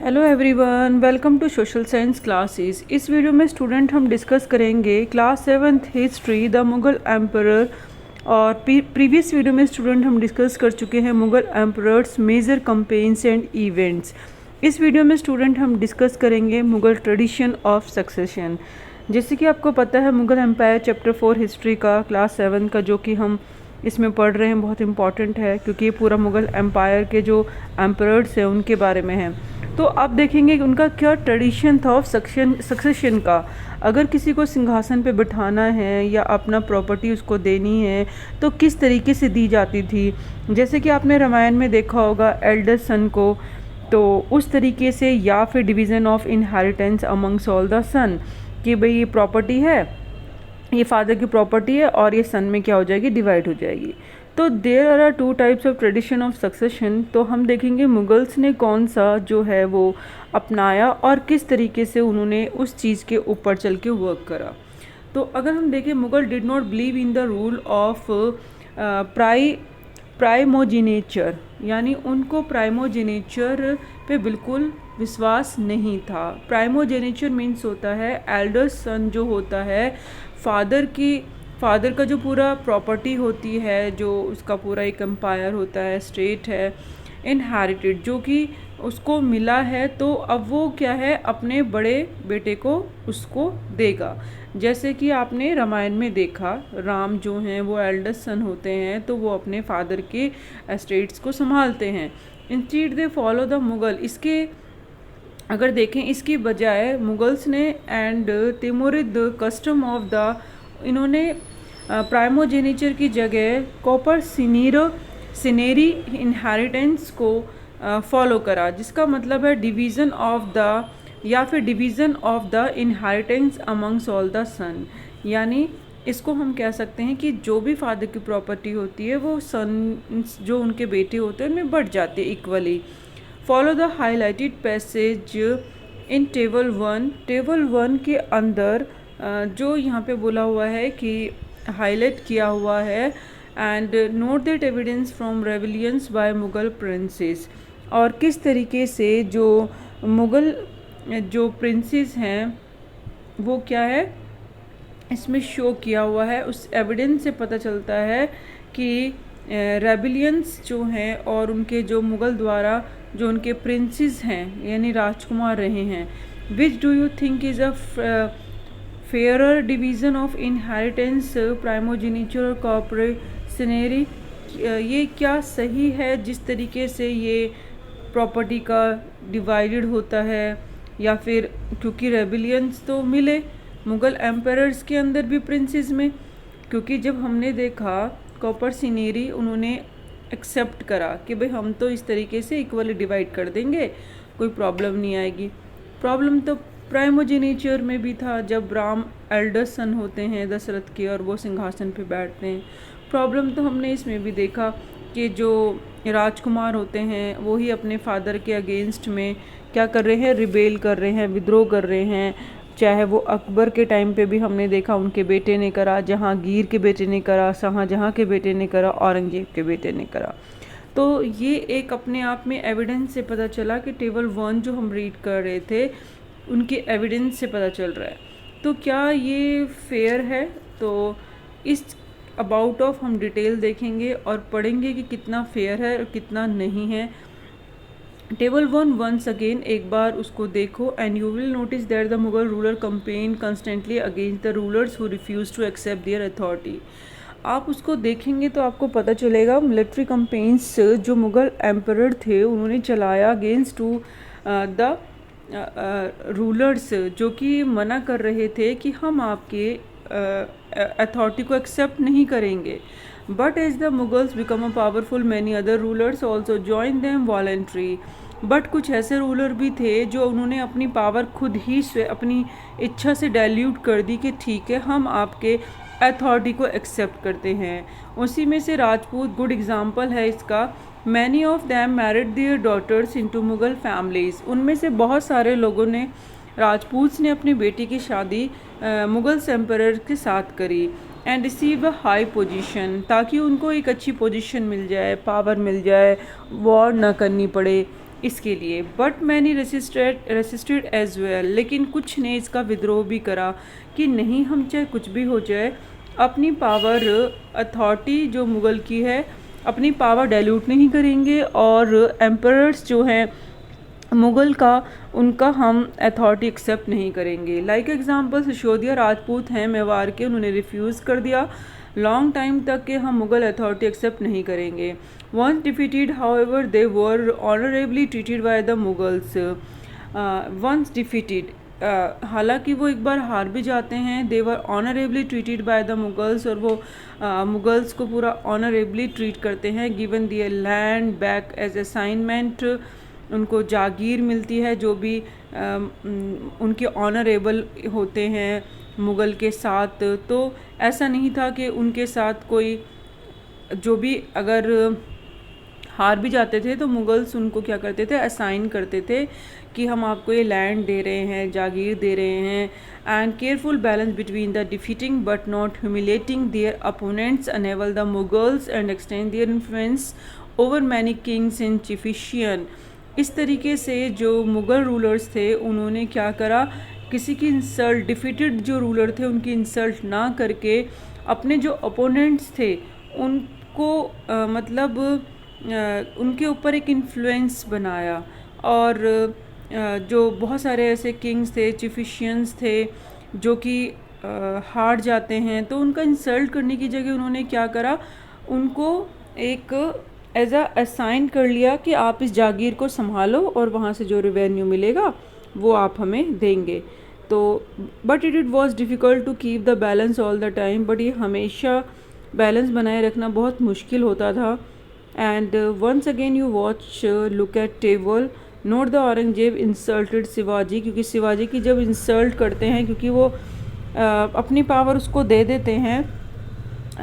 Hello everyone, welcome to social science classes. इस video में student हम डिस्कस करेंगे class 7th history the Mughal emperor. और प्रीवियस वीडियो में स्टूडेंट हम डिस्कस कर चुके हैं Mughal emperors major campaigns and events. इस वीडियो में स्टूडेंट हम डिस्कस करेंगे मुग़ल ट्रेडिशन ऑफ सक्सेशन। जैसे कि आपको पता है मुग़ल एम्पायर चैप्टर 4 हिस्ट्री का क्लास 7 का जो कि हम इसमें पढ़ रहे हैं बहुत इंपॉर्टेंट है, क्योंकि ये पूरा मुग़ल एम्पायर के जो एम्परर्स हैं उनके बारे में है। तो आप देखेंगे कि उनका क्या ट्रेडिशन था ऑफ सक्सेशन का। अगर किसी को सिंहासन पे बिठाना है या अपना प्रॉपर्टी उसको देनी है तो किस तरीके से दी जाती थी। जैसे कि आपने रामायण में देखा होगा एल्डर सन को, तो उस तरीके से, या फिर division of inheritance amongst all the son, कि भाई ये प्रॉपर्टी है, ये फादर की प्रॉपर्टी है और ये सन में क्या हो जाएगी, डिवाइड हो जाएगी। तो there are two types of tradition of succession. तो हम देखेंगे मुगल्स ने कौन सा जो है वो अपनाया और किस तरीके से उन्होंने उस चीज़ के ऊपर चल के वर्क करा। तो अगर हम देखें, Mughal did not believe in the rule of primogeniture, यानी उनको प्राइमोजेनेचर पे बिल्कुल विश्वास नहीं था। प्राइमोजेनेचर मीन्स होता है एल्डर सन जो होता है, फादर का जो पूरा प्रॉपर्टी होती है, जो उसका पूरा एक एम्पायर होता है, स्टेट है, इनहेरिटेड जो कि उसको मिला है, तो अब वो क्या है अपने बड़े बेटे को उसको देगा। जैसे कि आपने रामायण में देखा, राम जो हैं वो एल्डेस्ट सन होते हैं, तो वो अपने फादर के एस्टेट्स को संभालते हैं। Instead they follow the Mughal. इसके अगर देखें, इसकी बजाय मुगल्स ने and Timurid custom of the, इन्होंने प्राइमोजेनेचर की जगह कॉपर सिनेरी इनहेरिटेंस को फॉलो करा, जिसका मतलब है डिवीज़न ऑफ द, या फिर division of the inheritance amongst all the son. यानी इसको हम कह सकते हैं कि जो भी फादर की प्रॉपर्टी होती है वो सन जो उनके बेटे होते हैं उनमें बढ़ जाते हैं equally. Follow the highlighted passage in table 1 के अंदर जो यहाँ पे बोला हुआ है कि हाईलाइट किया हुआ है, and note that evidence from rebellions by Mughal princes. और किस तरीके से जो मुगल जो प्रिंसेस हैं वो क्या है इसमें शो किया हुआ है। उस एविडेंस से पता चलता है कि रेबिलियंस जो हैं और उनके जो मुगल द्वारा जो उनके प्रिंसेस हैं यानी राजकुमार रहे हैं। Which do you think is a fairer division of inheritance, primogeniture और कॉर्पोरेशनरी। ये क्या सही है जिस तरीके से ये प्रॉपर्टी का डिवाइडेड होता है, या फिर क्योंकि रेबिलियंस तो मिले मुग़ल एम्परर्स के अंदर भी प्रिंसेस में, क्योंकि जब हमने देखा कॉपर सिनेरी उन्होंने एक्सेप्ट करा कि भाई हम तो इस तरीके से इक्वली डिवाइड कर देंगे, कोई प्रॉब्लम नहीं आएगी। प्रॉब्लम तो प्राइमोजेनेचर में भी था, जब राम एल्डर सन होते हैं दशरथ के और वो सिंहासन पे बैठते हैं। प्रॉब्लम तो हमने इसमें भी देखा कि जो राजकुमार होते हैं वो ही अपने फादर के अगेंस्ट में क्या कर रहे हैं, रिबेल कर रहे हैं, विद्रोह कर रहे हैं। चाहे वो अकबर के टाइम पे भी हमने देखा उनके बेटे ने करा, जहांगीर के बेटे ने करा, शाहजहां के बेटे ने करा, औरंगजेब के बेटे ने करा। तो ये एक अपने आप में एविडेंस से पता चला कि टेबल 1 जो हम रीड कर रहे थे उनके एविडेंस से पता चल रहा है। तो क्या ये फेयर है? तो इस अबाउट ऑफ हम डिटेल देखेंगे और पढ़ेंगे कि कितना फेयर है और कितना नहीं है। टेबल 1 वंस अगेन एक बार उसको देखो, and you will notice that the Mughal ruler campaign constantly against the rulers who refuse to accept their authority. आप उसको देखेंगे तो आपको पता चलेगा मिलिट्री कंपेन्स जो मुगल एम्परर थे उन्होंने चलाया अगेंस्ट टू द रूलर्स, जो कि मना कर रहे थे कि हम आपके अथॉरिटी को एक्सेप्ट नहीं करेंगे। But as the Mughals become a powerful many other rulers also join them voluntarily. But कुछ ऐसे रूलर भी थे जो उन्होंने अपनी पावर खुद ही अपनी इच्छा से डाइल्यूट कर दी कि ठीक है हम आपके अथॉरिटी को एक्सेप्ट करते हैं। उसी में से राजपूत गुड एग्जाम्पल है इसका। Many of them married their daughters into Mughal families. उनमें से बहुत सारे लोगों ने, राजपूत ने अपनी बेटी की शादी मुगल एम्परर के साथ करी, and receive a high position, ताकि उनको एक अच्छी पोजीशन मिल जाए, पावर मिल जाए, वॉर ना करनी पड़े। इसके लिए। But many resisted as well, लेकिन कुछ ने इसका विद्रोह भी करा कि नहीं, हम चाहे कुछ भी हो जाए अपनी पावर अथॉरिटी जो मुग़ल की है अपनी पावर डाइल्यूट नहीं करेंगे, और एम्परर्स जो हैं मुग़ल का उनका हम अथॉरिटी एक्सेप्ट नहीं करेंगे। लाइक एग्जांपल सिसोदिया राजपूत हैं मेवाड़ के, उन्होंने रिफ्यूज़ कर दिया लॉन्ग टाइम तक कि हम मुग़ल अथॉरिटी एक्सेप्ट नहीं करेंगे। Once defeated however they were honourably treated by the Mughals. Once defeated, हालांकि वो एक बार हार भी जाते हैं, they were honourably treated by the Mughals, और वो मुगल्स को पूरा ऑनरेबली ट्रीट करते हैं। Given their land back as assignment, उनको जागीर मिलती है जो भी उनके ऑनरेबल होते हैं मुग़ल के साथ। तो ऐसा नहीं था कि उनके साथ कोई जो भी अगर हार भी जाते थे तो मुगल्स उनको क्या करते थे, असाइन करते थे कि हम आपको ये लैंड दे रहे हैं, जागीर दे रहे हैं। And careful balance between the defeating but not humiliating their opponents enable the Mughals and extend their influence over many kings in chieftains. इस तरीके से जो मुग़ल रूलर्स थे उन्होंने क्या करा, किसी की इंसल्ट, डिफीटेड जो रूलर थे उनकी इंसल्ट ना करके अपने जो अपोनेंट्स थे उनको मतलब उनके ऊपर एक इन्फ्लुएंस बनाया। और जो बहुत सारे ऐसे किंग्स थे, चिफिशियंस थे जो कि हार जाते हैं, तो उनका इंसल्ट करने की जगह उन्होंने क्या करा, उनको एक एज असाइन कर लिया कि आप इस जागीर को संभालो और वहाँ से जो रेवेन्यू मिलेगा वो आप हमें देंगे। तो but it was difficult to keep the balance all the time, but ये हमेशा बैलेंस बनाए रखना बहुत मुश्किल होता था। And once again you watch look at table, note the Aurangzeb insulted Shivaji, क्योंकि शिवाजी की जब इंसल्ट करते हैं, क्योंकि वो अपनी पावर उसको दे देते हैं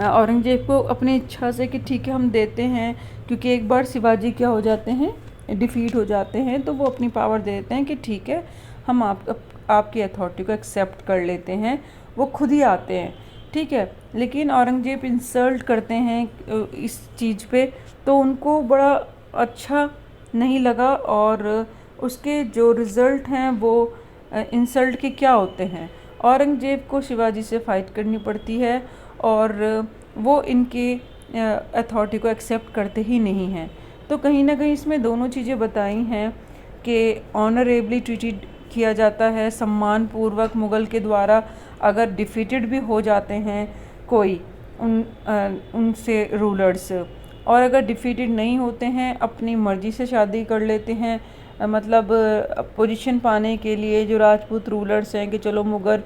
औरंगजेब को अपनी इच्छा से कि ठीक है हम देते हैं, क्योंकि एक बार शिवाजी क्या हो जाते हैं, डिफ़ीट हो जाते हैं, तो वो अपनी पावर दे देते हैं कि ठीक है हम आपकी अथॉरिटी को एक्सेप्ट कर लेते हैं, वो खुद ही आते हैं, ठीक है। लेकिन औरंगजेब इंसल्ट करते हैं इस चीज़ पे, तो उनको बड़ा अच्छा नहीं लगा, और उसके जो रिज़ल्ट हैं वो इंसल्ट के क्या होते हैं, औरंगजेब को शिवाजी से फ़ाइट करनी पड़ती है और वो इनके अथॉरिटी को एक्सेप्ट करते ही नहीं हैं। तो कहीं ना कहीं इसमें दोनों चीज़ें बताई हैं कि ऑनरेबली ट्रीटेड किया जाता है, सम्मान पूर्वक मुग़ल के द्वारा अगर डिफीटेड भी हो जाते हैं कोई उनसे रूलर्स, और अगर डिफीटेड नहीं होते हैं अपनी मर्ज़ी से शादी कर लेते हैं, मतलब पोजीशन पाने के लिए जो राजपूत रूलर्स हैं कि चलो मुग़ल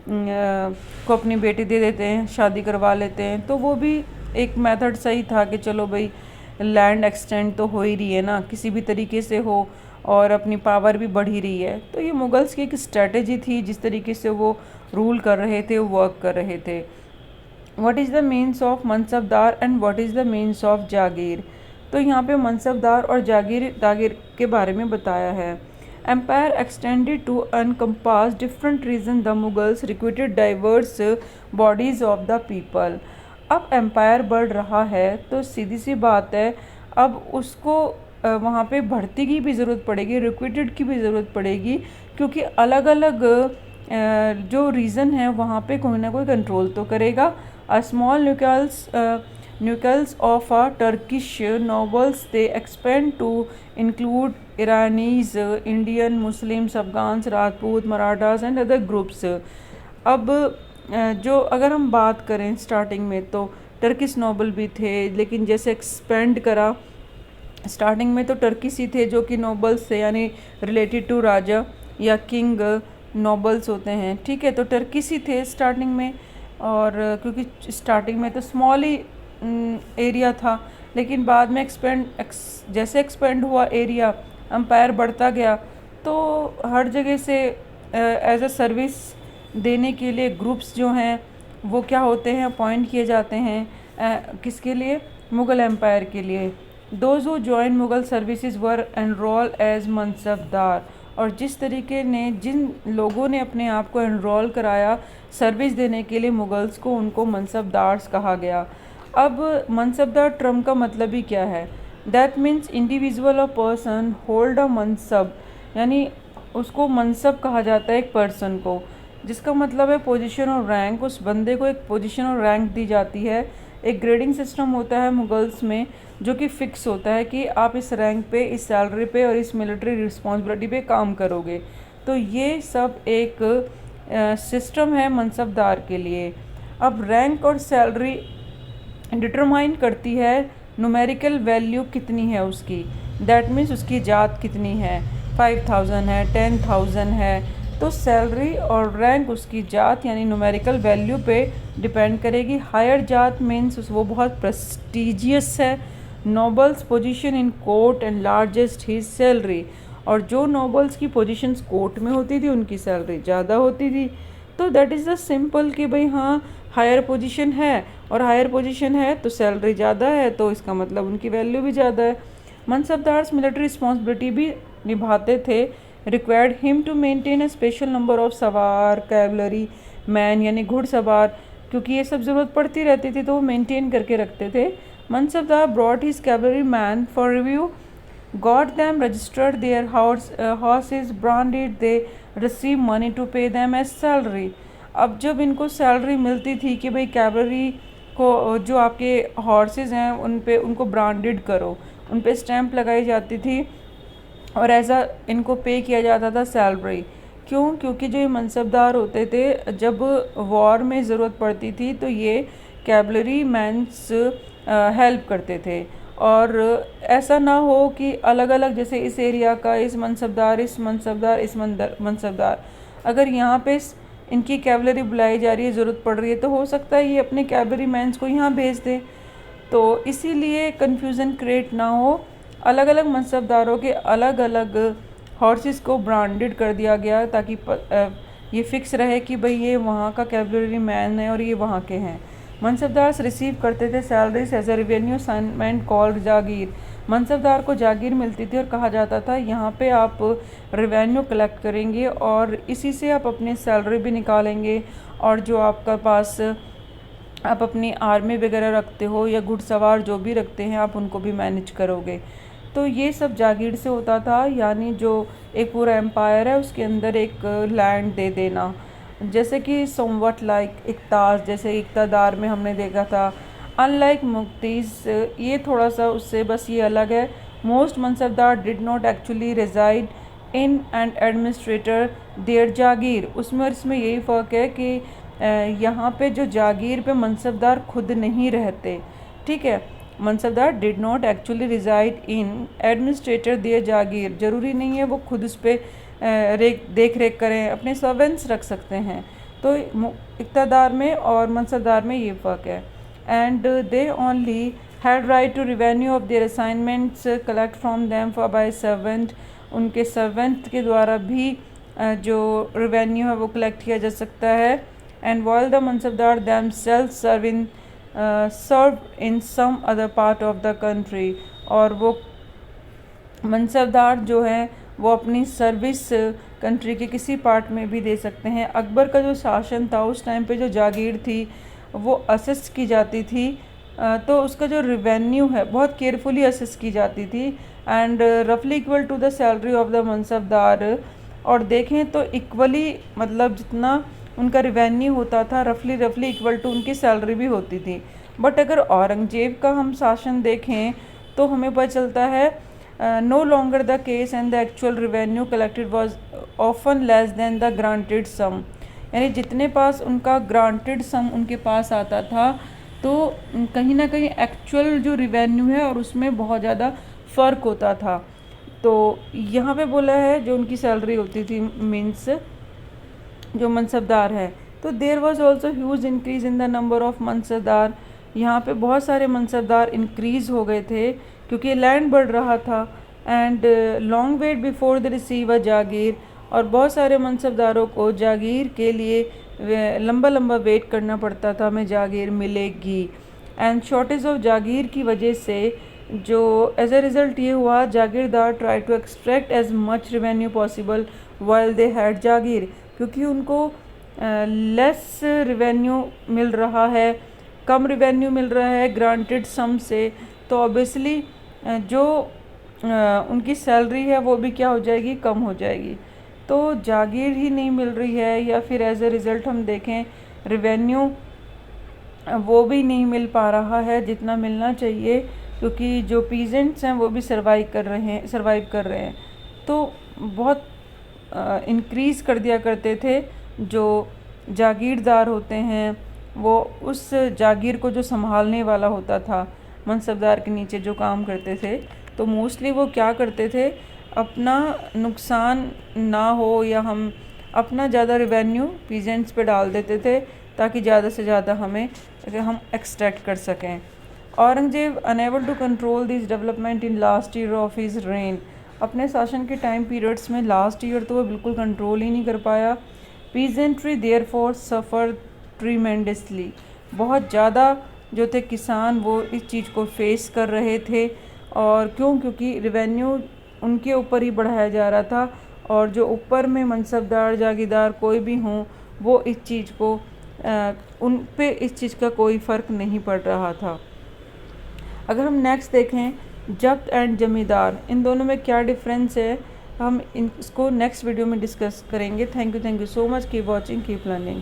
को अपनी बेटी दे देते हैं, शादी करवा लेते हैं, तो वो भी एक मेथड सही था कि चलो भाई लैंड एक्सटेंड तो हो ही रही है ना, किसी भी तरीके से हो, और अपनी पावर भी बढ़ ही रही है। तो ये मुगल्स की एक स्ट्रेटजी थी, जिस तरीके से वो रूल कर रहे थे, वर्क कर रहे थे। What is the means of mansabdar and what is the means of jagir. तो यहाँ पे मनसबदार और जागीर के बारे में बताया है। Empire extended to encompass different region, the Mughals recruited diverse bodies of the people. अब एम्पायर बढ़ रहा है तो सीधी सी बात है, अब उसको वहाँ पे भर्ती की भी ज़रूरत पड़ेगी, रिक्रूटेड की भी ज़रूरत पड़ेगी, क्योंकि अलग अलग जो रीज़न है वहाँ पे कोई ना कोई कंट्रोल तो करेगा। Small nucleus of a Turkish nobles they expand to include Iranis, Indian, Muslims, Afghans, Rajput, Marathas and other groups. अब जो अगर हम बात करें स्टार्टिंग में तो टर्किश नोबल भी थे, लेकिन जैसे एक्सपेंड करा, स्टार्टिंग में तो टर्किश ही थे जो कि नोबल्स थे, यानी रिलेटेड टू राजा या किंग नोबल्स होते हैं, ठीक है। तो टर्किश ही थे स्टार्टिंग में, और क्योंकि स्टार्टिंग में तो स्मॉल ही एरिया था, लेकिन बाद में जैसे एक्सपेंड हुआ एरिया, एम्पायर बढ़ता गया, तो हर जगह से एज अ सर्विस देने के लिए ग्रुप्स जो हैं वो क्या होते हैं, अपॉइंट किए जाते हैं किसके लिए, मुग़ल एम्पायर के लिए। Those who join Mughal services were enrol as mansabdar. और जिस तरीके ने जिन लोगों ने अपने आप को एनरोल कराया सर्विस देने के लिए मुग़ल्स को, उनको मनसबदार्स कहा गया। अब मनसबदार टर्म का मतलब ही क्या है, दैट मीन्स इंडिविजुअल और पर्सन होल्ड अ मनसब, यानी उसको मनसब कहा जाता है एक पर्सन को, जिसका मतलब है पोजीशन और रैंक। उस बंदे को एक पोजीशन और रैंक दी जाती है। एक ग्रेडिंग सिस्टम होता है मुगल्स में जो कि फिक्स होता है कि आप इस रैंक पे, इस सैलरी पे और इस मिलिट्री रिस्पॉन्सिबिलिटी पे काम करोगे। तो ये सब एक सिस्टम है मनसबदार के लिए। अब रैंक और सैलरी डिटरमाइन करती है न्यूमेरिकल वैल्यू कितनी है उसकी, दैट मीन्स उसकी जात कितनी है, 5000 है, 10,000 है। तो सैलरी और रैंक उसकी जात यानी न्यूमेरिकल वैल्यू पे डिपेंड करेगी। हायर जात मीन्स वो बहुत प्रेस्टिजियस है, nobles position in court and largest his salary, और जो नोबल्स की पोजीशंस कोर्ट में होती थी उनकी सैलरी ज़्यादा होती थी। तो दैट इज़ द सिंपल कि भाई हाँ, हायर पोजीशन है और हायर पोजीशन है तो सैलरी ज़्यादा है, तो इसका मतलब उनकी वैल्यू भी ज़्यादा है। मनसबदार्स मिलिट्री रिस्पॉन्सिबिलिटी भी निभाते थे। Required him to maintain a special number of sawar, cavalry man यानी घुड़सवार, क्योंकि ये सब ज़रूरत पड़ती रहती थी तो वो मेंटेन करके रखते थे। Mansabdar brought his cavalry man for review, got them registered their horses, branded, they receive money to pay them as salary. अब जब इनको सैलरी मिलती थी कि भाई कैवलरी को जो आपके हॉर्सेस हैं उन पे उनको ब्रांडेड करो, उन पे स्टैंप लगाई जाती थी और ऐसा इनको पे किया जाता था सैलरी। क्यों? क्योंकि जो ये मनसबदार होते थे जब वॉर में ज़रूरत पड़ती थी तो ये कैवलरी मैंस हेल्प करते थे। और ऐसा ना हो कि अलग अलग, जैसे इस एरिया का इस मनसबदार, इस मनसबदार, इस मनसबदार, अगर यहाँ पे इनकी कैवलरी बुलाई जा रही है, ज़रूरत पड़ रही है, तो हो सकता है ये अपने कैवलरी मैंस को यहाँ भेज दें। तो इसीलिए कन्फ्यूज़न क्रिएट ना हो, अलग अलग मनसबदारों के अलग अलग हॉर्सेस को ब्रांडेड कर दिया गया ताकि ये फिक्स रहे कि भाई ये वहाँ का कैवलरी मैन है और ये वहाँ के हैं। मनसबदार रिसीव करते थे salaries as a revenue assignment called jagir. Mansabdar को जागीर मिलती थी और कहा जाता था यहाँ पे आप रेवेन्यू कलेक्ट करेंगे और इसी से आप अपनी सैलरी भी निकालेंगे, और जो आपका पास आप अपनी आर्मी वगैरह रखते हो या घुड़सवार जो भी रखते हैं आप उनको भी मैनेज करोगे। तो ये सब जागीर से होता था, यानी जो एक पूरा एम्पायर है उसके अंदर एक लैंड दे देना, जैसे कि समवट लाइक इक्ताज, जैसे इक्तादार में हमने देखा था। अनलाइक मुक्तीस, ये थोड़ा सा उससे बस ये अलग है। Most mansabdar did not actually reside in and administrator their jagir, उसमें और इसमें यही फ़र्क है कि यहाँ पे जो जागीर पे मनसबदार खुद नहीं रहते, ठीक है। Mansabdar did not actually reside in administrator their jagir, ज़रूरी नहीं है वो खुद उस पर देख रेख करें, अपने सर्वेंट्स रख सकते हैं। तो इक्तादार में और मनसबदार में ये फ़र्क है। And they only had right to revenue of their assignments collect from them for by servant, उनके सर्वेंट के द्वारा भी जो रिवेन्यू है वो कलेक्ट किया जा सकता है। And while the mansabdar themselves serve in some other part of the country, और वो मनसबदार जो है वो अपनी सर्विस कंट्री के किसी पार्ट में भी दे सकते हैं। अकबर का जो शासन था उस टाइम पे जो जागीर थी वो असेस की जाती थी, तो उसका जो रिवेन्यू है बहुत केयरफुली असेस की जाती थी, एंड रफली equal to the salary of the mansabdar. और देखें तो इक्वली, मतलब जितना उनका रिवेन्यू होता था रफली इक्वल टू उनकी सैलरी भी होती थी। बट अगर औरंगजेब का हम शासन देखें तो हमें पता चलता है no longer the case and the actual revenue collected was often less than the granted sum, यानी जितने पास उनका ग्रांटेड सम उनके पास आता था तो कहीं ना कहीं एक्चुअल जो रिवेन्यू है और उसमें बहुत ज़्यादा फ़र्क होता था। तो यहाँ पे बोला है जो उनकी सैलरी होती थी, मीन्स जो मनसबदार है, तो there was also huge increase in the number of mansabdar, यहाँ पे बहुत सारे मनसबदार इंक्रीज़ हो गए थे क्योंकि लैंड बढ़ रहा था। And long wait before the receive a jagir, और बहुत सारे मनसबदारों को जागीर के लिए लंबा वेट करना पड़ता था, हमें जागीर मिलेगी। एंड शॉर्टेज ऑफ जागीर की वजह से जो एज ए रिज़ल्ट ये हुआ, jagirdar try to extract as much revenue possible while they had jagir, क्योंकि उनको लेस रेवेन्यू मिल रहा है, कम रेवेन्यू मिल रहा है ग्रांटेड सम से, तो ऑब्वियसली जो उनकी सैलरी है वो भी क्या हो जाएगी, कम हो जाएगी। तो जागीर ही नहीं मिल रही है, या फिर एज ए रिज़ल्ट हम देखें रेवेन्यू वो भी नहीं मिल पा रहा है जितना मिलना चाहिए, क्योंकि जो पीजेंट्स हैं वो भी सर्वाइव कर रहे हैं। तो बहुत इंक्रीज़ कर दिया करते थे जो जागीरदार होते हैं, वो उस जागीर को जो संभालने वाला होता था, मनसबदार के नीचे जो काम करते थे, तो मोस्टली वो क्या करते थे, अपना नुकसान ना हो या हम अपना ज़्यादा रेवेन्यू पीजेंट्स पे डाल देते थे ताकि ज़्यादा से ज़्यादा हम एक्सट्रैक्ट कर सकें। Aurangzeb enable to control this development in last year of his reign, अपने शासन के टाइम पीरियड्स में लास्ट ईयर तो वो बिल्कुल कंट्रोल ही नहीं कर पाया। Peasantry therefore suffer tremendously, बहुत ज़्यादा जो थे किसान वो इस चीज़ को फेस कर रहे थे। और क्योंकि रेवेन्यू उनके ऊपर ही बढ़ाया जा रहा था, और जो ऊपर में मनसबदार जागीरदार कोई भी हों वो इस चीज़ को उन पे इस चीज़ का कोई फ़र्क नहीं पड़ रहा था। अगर हम नेक्स्ट देखें जब्त एंड जमींदार, इन दोनों में क्या डिफरेंस है, हम इसको नेक्स्ट वीडियो में डिस्कस करेंगे। Thank you so much, keep watching, keep learning.